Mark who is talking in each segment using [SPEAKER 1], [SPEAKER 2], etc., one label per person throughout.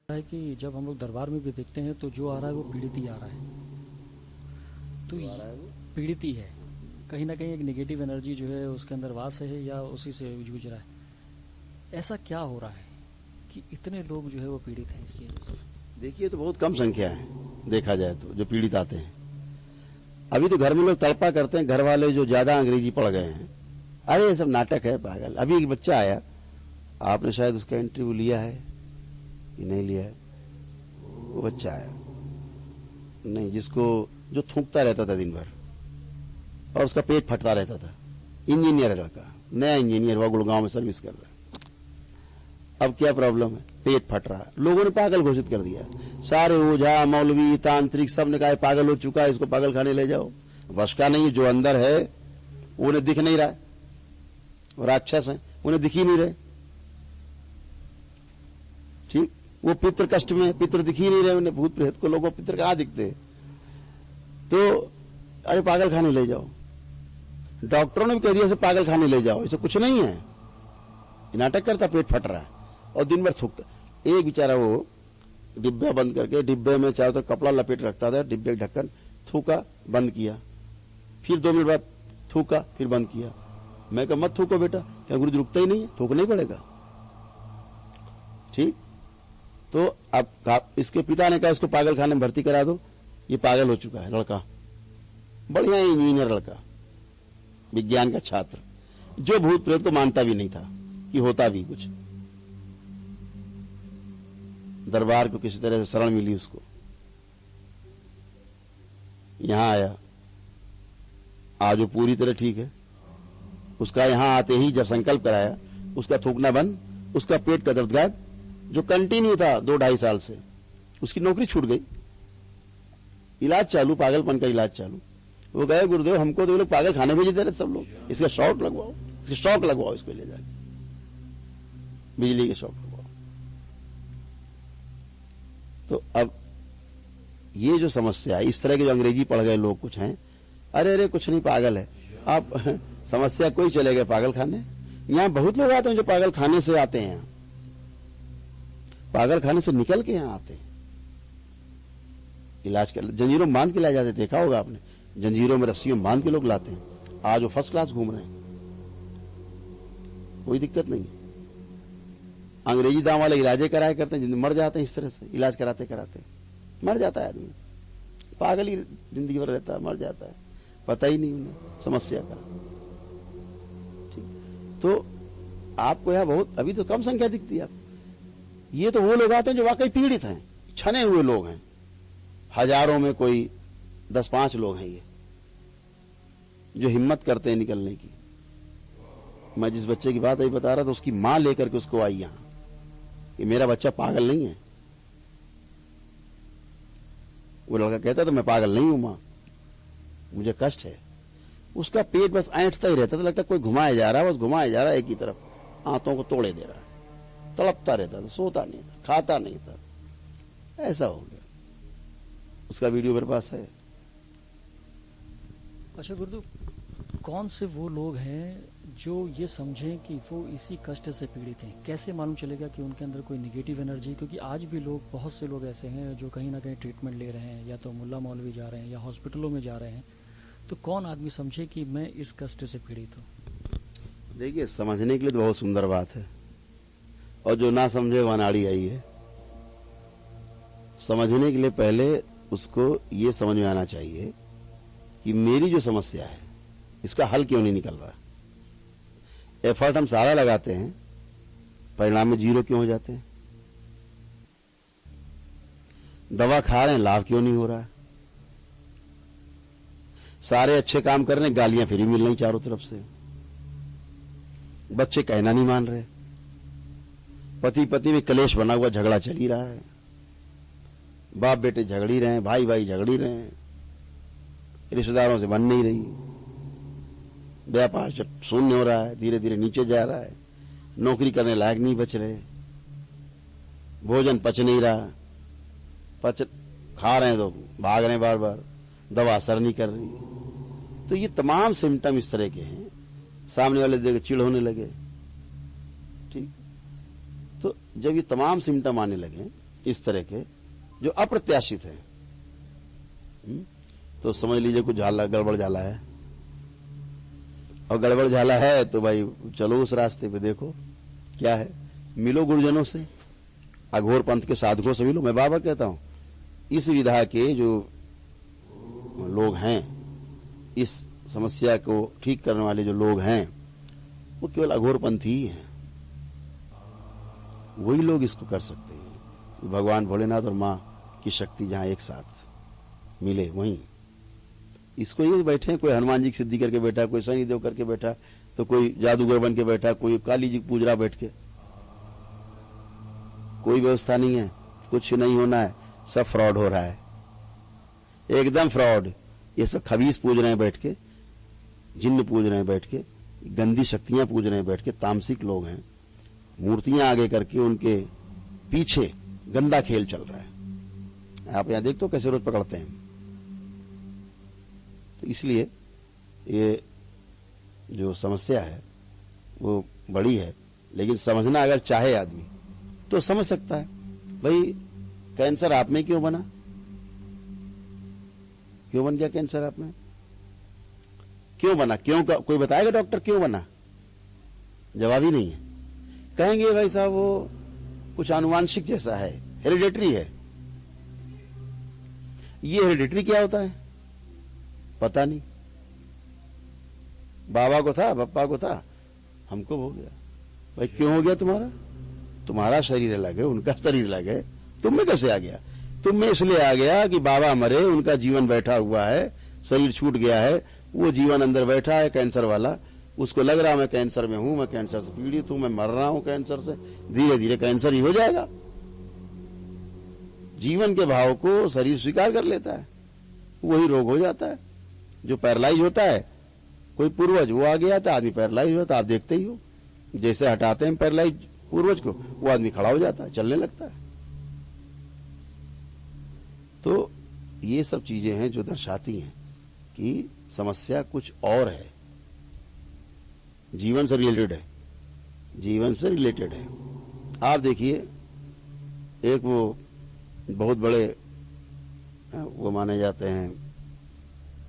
[SPEAKER 1] है कि जब हम लोग दरबार में भी देखते हैं तो जो आ रहा है वो पीड़ित ही आ रहा है। तो पीड़ित ही है, कहीं ना कहीं एक नेगेटिव एनर्जी जो है उसके अंदर वास है या उसी से जूझ रहा है। ऐसा क्या हो रहा है कि इतने लोग जो है वो पीड़ित हैं इस चीज से?
[SPEAKER 2] देखिए, तो बहुत कम संख्या है देखा जाए तो जो पीड़ित आते हैं। अभी तो घर में लोग तड़पा करते हैं, घर वाले जो ज्यादा अंग्रेजी पढ़ गए हैं, अरे ये सब नाटक है पागल। अभी एक बच्चा आया, आपने शायद उसका इंटरव्यू लिया है कि नहीं लिया है? वो बच्चा आया नहीं, जिसको जो थूकता रहता था दिन भर और उसका पेट फटता रहता था। इंजीनियर है लड़का, नया इंजीनियर हुआ, गुड़गांव में सर्विस कर रहा है। अब क्या प्रॉब्लम है? पेट फट रहा है। लोगों ने पागल घोषित कर दिया। सारे ओझा मौलवी तांत्रिक सब ने कहा पागल हो चुका है, इसको पागल खाने ले जाओ। बस का नहीं, जो अंदर है उन्हें दिख नहीं रहा है, राक्षस है उन्हें दिख ही नहीं रहे। ठीक, वो पितृ कष्ट में, पितृ दिख ही नहीं रहे उन्हें, भूत प्रेत को लोगों पितृ कहां दिखते? तो अरे पागल खाने ले जाओ। डॉक्टरों ने भी कह दिया इसे पागल खाने ले जाओ, इसे कुछ नहीं है, नाटक करता, पेट फट रहा है और दिन भर थूकता। एक बेचारा वो डिब्बा बंद करके, डिब्बे में चारों तरफ कपड़ा लपेट रखता था, डिब्बे का ढक्कन, थूका, बंद किया, फिर 2 मिनट बाद थूका, फिर बंद किया। मैं कहा मत थूको बेटा, क्या गुरु जी रुकता ही नहीं है, थूकना ही पड़ेगा। ठीक, तो अब इसके पिता ने कहा इसको पागल खाने में भर्ती करा दो, ये पागल हो चुका है लड़का, बढ़िया इंजीनियर लड़का, विज्ञान का छात्र, जो भूत प्रेत को मानता भी नहीं था कि होता भी कुछ। दरबार को किसी तरह से शरण मिली उसको, यहां आया, आज वो पूरी तरह ठीक है। उसका यहां आते ही जब संकल्प कराया, उसका थूकना बंद, उसका पेट का दर्द गायब, जो कंटिन्यू था 2-2.5 साल से, उसकी नौकरी छूट गई, इलाज चालू, पागलपन का इलाज चालू। वो गए, गुरुदेव हमको तो लोग पागल खाने भेज दे रहे सब लोग, इसका शॉक लगवाओ, इसके शॉक लगवाओ, इसको ले जाके बिजली के शॉक लगवाओ। तो अब ये जो समस्या है, इस तरह के जो अंग्रेजी पढ़ गए लोग कुछ हैं, अरे अरे कुछ नहीं पागल है, आप समस्या कोई चले गए पागल खाने। यहां बहुत लोग आते हैं जो पागल खाने से आते हैं, पागल खाने से निकल के यहां आते हैं, इलाज कर, जंजीरों में बांध के लाए जाते, देखा होगा आपने, जंजीरों में रस्सियों में बांध के लोग लाते हैं। आज वो फर्स्ट क्लास घूम रहे हैं, कोई दिक्कत नहीं। अंग्रेजी दाम वाले इलाजे कराया करते हैं, जिंदगी मर जाते हैं इस तरह से, इलाज कराते कराते मर जाता है आदमी, पागल ही जिंदगी भर रहता है, मर जाता है, पता ही नहीं उन्हें समस्या का। ठीक, तो आपको यहां बहुत अभी तो कम संख्या दिखती है। ये तो वो लोग आते हैं जो वाकई पीड़ित हैं, छने हुए लोग हैं, हजारों में कोई 10-5 लोग हैं ये जो हिम्मत करते हैं निकलने की। मैं जिस बच्चे की बात अभी बता रहा था, उसकी मां लेकर के उसको आई यहां कि मेरा बच्चा पागल नहीं है। वो लड़का कहता था मैं पागल नहीं हूं मां, मुझे कष्ट है। उसका पेट बस ऐंठता ही रहता था, लगता कोई घुमाया जा रहा है, बस घुमाया जा रहा है एक ही तरफ, आंतों को तोड़े दे रहा है, तड़पता रहता था, सोता नहीं था, खाता नहीं था, ऐसा हो गया। उसका वीडियो मेरे पास है।
[SPEAKER 1] अच्छा गुरुदेव, कौन से वो लोग हैं जो ये समझें कि वो इसी कष्ट से पीड़ित हैं? कैसे मालूम चलेगा कि उनके अंदर कोई नेगेटिव एनर्जी? क्योंकि आज भी लोग, बहुत से लोग ऐसे हैं जो कहीं ना कहीं ट्रीटमेंट ले रहे हैं, या तो मुल्ला मौलवी जा रहे हैं या हॉस्पिटलों में जा रहे हैं। तो कौन आदमी समझे कि मैं इस कष्ट से पीड़ित हूं?
[SPEAKER 2] देखिए, समझने के लिए तो बहुत सुंदर बात है, और जो ना समझे वो अनाड़ी आई है। समझने के लिए पहले उसको ये समझ में आना चाहिए कि मेरी जो समस्या है इसका हल क्यों नहीं निकल रहा। एफर्ट हम सारा लगाते हैं, परिणाम में 0 क्यों हो जाते हैं। दवा खा रहे हैं, लाभ क्यों नहीं हो रहा है। सारे अच्छे काम कर रहे हैं, गालियां फिर भी मिल रही चारों तरफ से। बच्चे कहना नहीं मान रहे, पति पत्नी में कलेश बना हुआ, झगड़ा चल ही रहा है, बाप बेटे झगड़ ही रहे हैं, भाई भाई झगड़ ही रहे हैं, रिश्तेदारों से बन नहीं रही, व्यापार शून्य हो रहा है, धीरे धीरे नीचे जा रहा है, नौकरी करने लायक नहीं बच रहे, भोजन पच नहीं रहा, खा रहे हैं तो भाग रहे हैं बार बार, दवा असर नहीं कर रही। तो ये तमाम सिम्टम इस तरह के हैं, सामने वाले देख चिढ़ होने लगे। ठीक, तो जब ये तमाम सिम्टम आने लगे इस तरह के जो अप्रत्याशित है। तो समझ लीजिए कुछ गड़बड़ झाला है, और गड़बड़ झाला है तो भाई चलो उस रास्ते पे, देखो क्या है, मिलो गुरुजनों से, अघोर पंथ के साधकों से मिलो। मैं बाबा कहता हूं इस विधा के जो लोग हैं, इस समस्या को ठीक करने वाले जो लोग हैं, वो केवल अघोर पंथी ही हैं। वही लोग इसको कर सकते हैं। भगवान भोलेनाथ और मां की शक्ति जहां एक साथ मिले, वहीं इसको ये बैठे, कोई हनुमान जी की सिद्धि करके बैठा, कोई शनि देव करके बैठा, तो कोई जादूगर बन के बैठा, कोई काली जी पूज रहा बैठ के। कोई व्यवस्था नहीं है, कुछ नहीं होना है, सब फ्रॉड हो रहा है, एकदम फ्रॉड। ये सब खबीस पूज रहे हैं बैठ के, जिन्न पूज रहे हैं बैठ के, गंदी शक्तियां पूज रहे हैं बैठ के, तामसिक लोग हैं। मूर्तियां आगे करके उनके पीछे गंदा खेल चल रहा है। आप यहां देखते हो कैसे रोज पकड़ते हैं। तो इसलिए ये जो समस्या है वो बड़ी है, लेकिन समझना अगर चाहे आदमी तो समझ सकता है। भाई कैंसर आप में क्यों बना, क्यों बन गया कैंसर आप में, क्यों बना, क्यों का कोई बताएगा डॉक्टर क्यों बना? जवाब ही नहीं है। कहेंगे भाई साहब वो कुछ आनुवांशिक जैसा है, हेरिडेटरी है। ये हेरिडेटरी क्या होता है पता नहीं। बाबा को था, पप्पा को था, हमको हो गया। भाई क्यों हो गया तुम्हारा? तुम्हारा शरीर अलग है, उनका शरीर अलग है, तुम में कैसे आ गया? तुम में इसलिए आ गया कि बाबा मरे, उनका जीवन बैठा हुआ है, शरीर छूट गया है, वो जीवन अंदर बैठा है कैंसर वाला, उसको लग रहा मैं कैंसर में हूं, मैं कैंसर से पीड़ित हूं, मैं मर रहा हूं कैंसर से। धीरे धीरे कैंसर ही हो जाएगा। जीवन के भाव को शरीर स्वीकार कर लेता है, वही रोग हो जाता है। जो पैरालाइज होता है, कोई पूर्वज वो आ गया था, आदमी पैरालाइज होता, आप देखते ही हो, जैसे हटाते हैं पैरालाइज पूर्वज को, वो आदमी खड़ा हो जाता है, चलने लगता है। तो ये सब चीजें हैं जो दर्शाती हैं कि समस्या कुछ और है, जीवन से रिलेटेड है, जीवन से रिलेटेड है। आप देखिए, एक वो बहुत बड़े वो माने जाते हैं,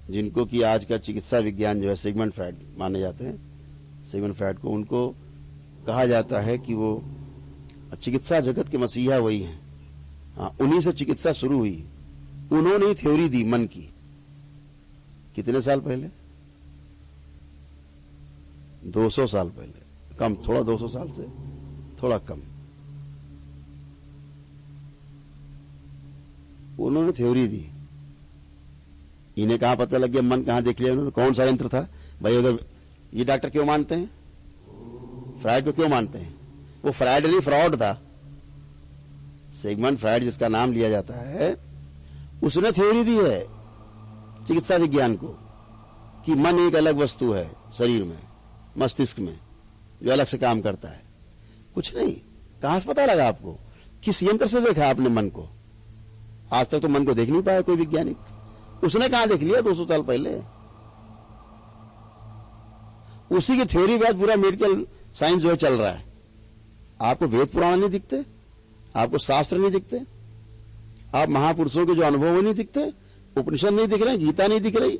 [SPEAKER 2] जिनको कि आज का चिकित्सा विज्ञान जो है सिगमंड फ्रायड माने जाते हैं, सिगमंड फ्रायड को, उनको कहा जाता है कि वो चिकित्सा जगत के मसीहा वही हैं। हाँ, उन्हीं से चिकित्सा शुरू हुई। उन्होंने ही थ्योरी दी मन की। कितने साल पहले? 200 साल पहले, कम, थोड़ा 200 साल से थोड़ा कम। उन्होंने थ्योरी दी। इन्हें कहां पता लग गया, मन कहां देख लिया उन्होंने, कौन सा यंत्र था? भाई अगर ये डॉक्टर क्यों मानते हैं फ्रायड को, क्यों मानते हैं? वो फ्रायड नहीं, फ्रॉड था। सिगमंड फ्रायड जिसका नाम लिया जाता है, उसने थ्योरी दी है चिकित्सा विज्ञान को कि मन एक अलग वस्तु है शरीर में, मस्तिष्क में, जो अलग से काम करता है। कुछ नहीं। कहां से पता लगा आपको? किस यंत्र से देखा आपने मन को? आज तक तो मन को देख नहीं पाया कोई वैज्ञानिक। उसने कहां देख लिया 200 साल पहले? उसी की थ्योरी के बाद पूरा मेडिकल साइंस जो है चल रहा है। आपको वेद पुराण नहीं दिखते, आपको शास्त्र नहीं दिखते, आप महापुरुषों के जो अनुभव नहीं दिखते, उपनिषद नहीं दिख रहे, गीता नहीं दिख रही,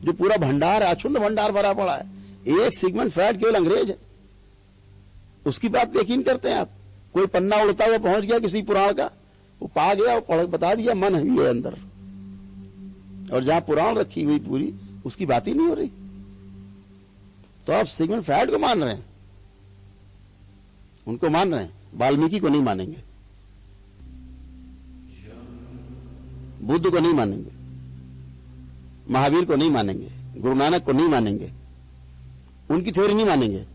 [SPEAKER 2] जो पूरा भंडार, अक्षुण्ण भंडार भरा पड़ा है। एक सिगमंड फ्रायड केवल अंग्रेज है, उसकी बात यकीन करते हैं आप? कोई पन्ना उड़ता हुआ पहुंच गया किसी पुराण का, वो पा गया, वो पढ़ बता दिया, मन ही है अंदर, और जहां पुराण रखी हुई पूरी, उसकी बात ही नहीं हो रही। तो आप सिगमंड फ्रायड को मान रहे हैं, उनको मान रहे हैं, वाल्मीकि को नहीं मानेंगे, बुद्ध को नहीं मानेंगे, महावीर को नहीं मानेंगे, गुरु नानक को नहीं मानेंगे, उनकी थ्योरी नहीं मानेंगे,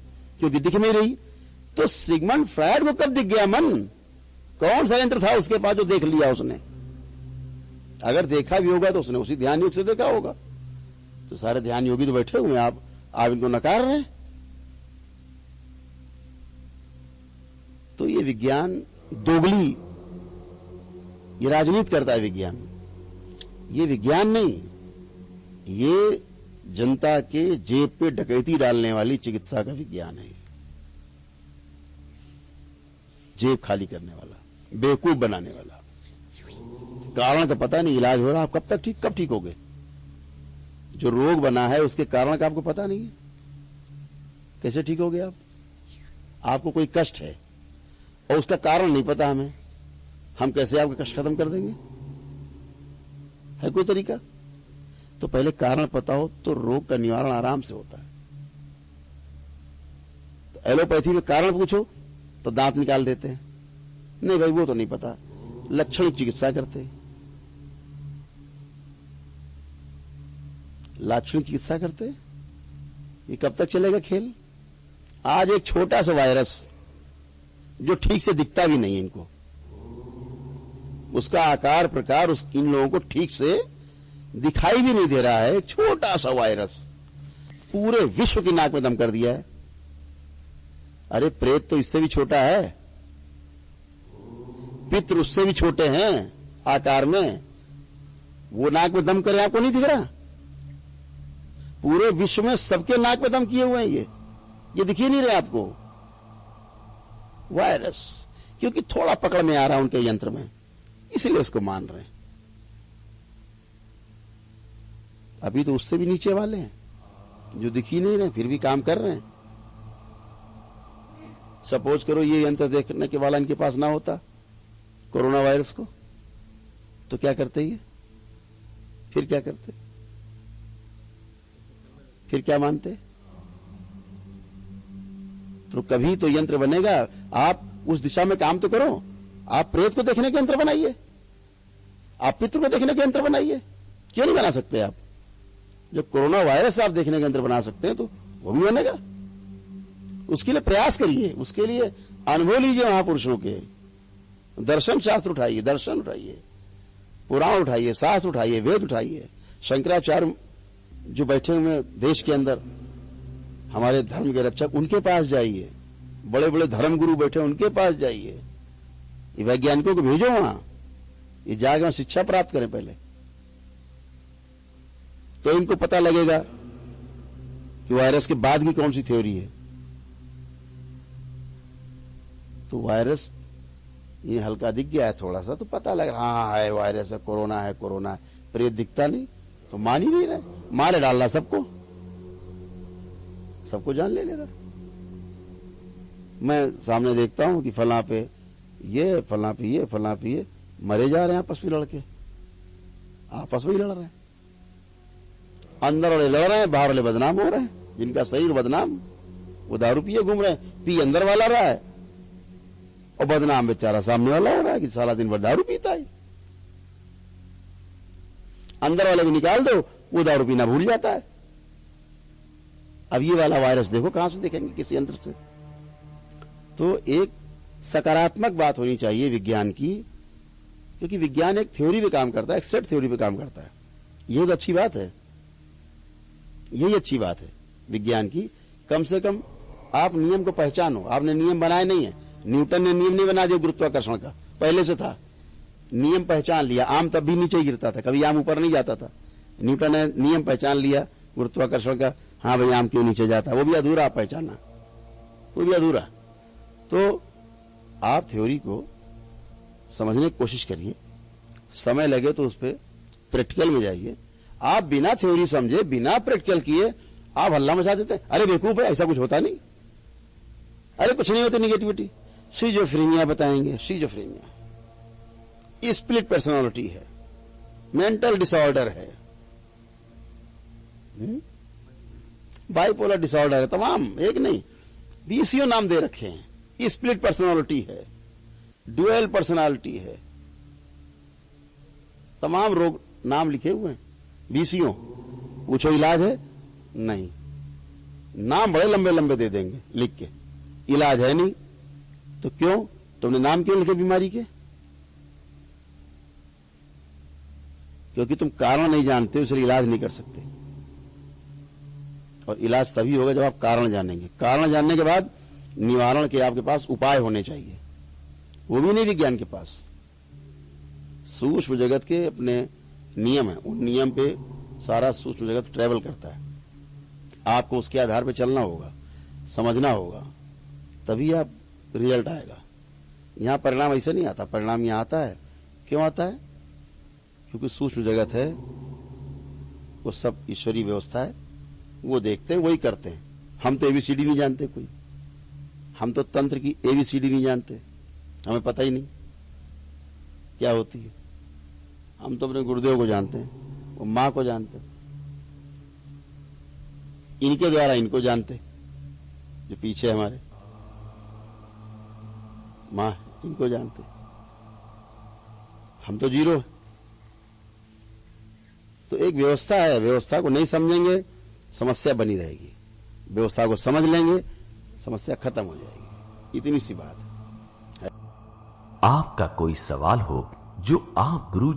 [SPEAKER 2] क्योंकि दिख नहीं रही। तो सिगमंड फ्रायड को कब दिख गया मन? कौन सा यंत्र था उसके पास जो देख लिया उसने? अगर देखा भी होगा तो उसने उसी ध्यान योग से देखा होगा। तो सारे ध्यान योगी तो बैठे हुए हैं, आप इनको नकार रहे हैं। तो ये विज्ञान दोगली, ये राजनीति करता है विज्ञान। ये विज्ञान नहीं, ये जनता के जेब पे डकैती डालने वाली चिकित्सा का विज्ञान है। जेब खाली करने वाला, बेवकूफ बनाने वाला। कारण का पता नहीं, इलाज हो रहा, आप कब ठीक होगे? जो रोग बना है उसके कारण का आपको पता नहीं है, कैसे ठीक होगे आप? आपको कोई कष्ट है और उसका कारण नहीं पता हमें, हम कैसे आपका कष्ट खत्म कर देंगे? है कोई तरीका? तो पहले कारण पता हो तो रोग का निवारण आराम से होता है। तो एलोपैथी में कारण पूछो तो दांत निकाल देते हैं, नहीं भाई वो तो नहीं पता, लक्षण चिकित्सा करते हैं। लाक्षणिक चिकित्सा करते, ये कब तक चलेगा खेल? आज एक छोटा सा वायरस जो ठीक से दिखता भी नहीं इनको, उसका आकार प्रकार इन लोगों को ठीक से दिखाई भी नहीं दे रहा है, एक छोटा सा वायरस पूरे विश्व की नाक में दम कर दिया है। अरे प्रेत तो इससे भी छोटा है, पितृ उससे भी छोटे हैं आकार में, वो नाक में दम करे आपको नहीं दिख रहा? पूरे विश्व में सबके नाक में दम किए हुए हैं ये दिख ही नहीं रहे आपको वायरस, क्योंकि थोड़ा पकड़ में आ रहा है उनके यंत्र में, इसलिए उसको मान रहे हैं। अभी तो उससे भी नीचे वाले हैं जो दिख ही नहीं रहे, फिर भी काम कर रहे हैं। सपोज करो ये यंत्र देखने के वाला इनके पास ना होता कोरोना वायरस को, तो क्या करते ये? फिर क्या करते? फिर क्या मानते? तो कभी तो यंत्र बनेगा, आप उस दिशा में काम तो करो। आप प्रेत को देखने के यंत्र बनाइए, आप पितृ को देखने के यंत्र बनाइए, क्यों नहीं बना सकते आप? जब कोरोना वायरस आप देखने के यंत्र बना सकते हैं तो वो भी बनेगा। उसके लिए प्रयास करिए, उसके लिए अनुभव लीजिए महापुरुषों के, दर्शन शास्त्र उठाइए, दर्शन उठाइए, पुराण उठाइए, शास्त्र उठाइए, वेद उठाइए। शंकराचार्य जो बैठे हुए देश के अंदर हमारे धर्म के रक्षक, उनके पास जाइए, बड़े बड़े धर्मगुरु बैठे उनके पास जाइए, ये वैज्ञानिकों को भेजो वहां, ये जाके वहां शिक्षा प्राप्त करें पहले, तो इनको पता लगेगा कि वायरस के बाद की कौन सी थ्योरी है। तो वायरस ये हल्का दिख गया है थोड़ा सा तो पता लग रहा, हाँ है वायरस है, कोरोना है, कोरोना है। प्रेत दिखता नहीं तो मान ही नहीं रहे, मारे डाल रहा सबको, सबको जान ले रहा। मैं सामने देखता हूं कि फला पे ये, फला पे ये, फला पे ये, मरे जा रहे हैं आपस में लड़के, आपस में ही लड़ रहे हैं। अंदर वाले लड़ रहे हैं, बाहर वाले बदनाम हो रहे हैं। जिनका शरीर बदनाम, वो दारू पिए घूम रहे हैं, पी अंदर वाला रहा है और बदनाम बेचारा सामने वाला हो रहा है कि सारा दिन भर दारू पीता है। अंदर वाले को निकाल दो, वो दारू पीना भूल जाता है। अब ये वाला वायरस देखो कहां से देखेंगे, किसी यंत्र से? तो एक सकारात्मक बात होनी चाहिए विज्ञान की, क्योंकि विज्ञान एक थ्योरी पे काम करता है, एक सेट थ्योरी पे काम करता है। यही तो अच्छी बात है, यही अच्छी बात है विज्ञान की। कम से कम आप नियम को पहचानो। आपने नियम बनाए नहीं है, न्यूटन ने नियम नहीं बना दिया गुरुत्वाकर्षण का, पहले से था। नियम पहचान लिया, आम तब भी नीचे गिरता था, कभी आम ऊपर नहीं जाता था। न्यूटन ने नियम पहचान लिया गुरुत्वाकर्षण का, हाँ भाई आम क्यों नीचे जाता है, वो भी अधूरा पहचाना, वो भी अधूरा। तो आप थ्योरी को समझने की कोशिश करिए, समय लगे तो उस पर प्रैक्टिकल में जाइए। आप बिना थ्योरी समझे, बिना प्रैक्टिकल किए आप हल्ला मचा देते हैं, अरे बेवकूफ है, ऐसा कुछ होता नहीं, अरे कुछ नहीं होती निगेटिविटी। सिजोफ्रेनिया बताएंगे, सिजोफ्रेनिया स्प्लिट पर्सनालिटी है, मेंटल डिसऑर्डर है, बाइपोलर डिसऑर्डर है, तमाम, एक नहीं 20 नाम दे रखे हैं। स्प्लिट पर्सनालिटी है, ड्यूअल पर्सनालिटी है, तमाम रोग नाम लिखे हुए हैं 20। पूछो इलाज है? नहीं, नाम बड़े लंबे लंबे दे देंगे लिख के, इलाज है नहीं। तो क्यों? तुमने नाम क्यों लिखे बीमारी के? क्योंकि तुम कारण नहीं जानते हो, इसलिए इलाज नहीं कर सकते। और इलाज तभी होगा जब आप कारण जानेंगे। कारण जानने के बाद निवारण के आपके पास उपाय होने चाहिए, वो भी नहीं विज्ञान के पास। सूक्ष्म जगत के अपने नियम है, उन नियम पे सारा सूक्ष्म जगत ट्रेवल करता है। आपको उसके आधार पर चलना होगा, समझना होगा, तभी आप रिजल्ट आएगा। यहां परिणाम ऐसे नहीं आता। परिणाम यहां आता है। क्यों आता है? क्योंकि सूक्ष्म जगत है, वो सब ईश्वरीय व्यवस्था है, वो देखते हैं, वही करते हैं। हम तो एबीसीडी नहीं जानते कोई, हम तो तंत्र की एबीसीडी नहीं जानते, हमें पता ही नहीं क्या होती है। हम तो अपने गुरुदेव को जानते हैं, वो मां को जानते हैं, इनके द्वारा इनको जानते, जो पीछे हमारे मां इनको जानते, हम तो जीरो है। तो एक व्यवस्था है, व्यवस्था को नहीं समझेंगे समस्या बनी रहेगी, व्यवस्था को समझ लेंगे समस्या खत्म हो जाएगी। इतनी सी बात है।
[SPEAKER 3] आपका कोई सवाल हो जो आप गुरु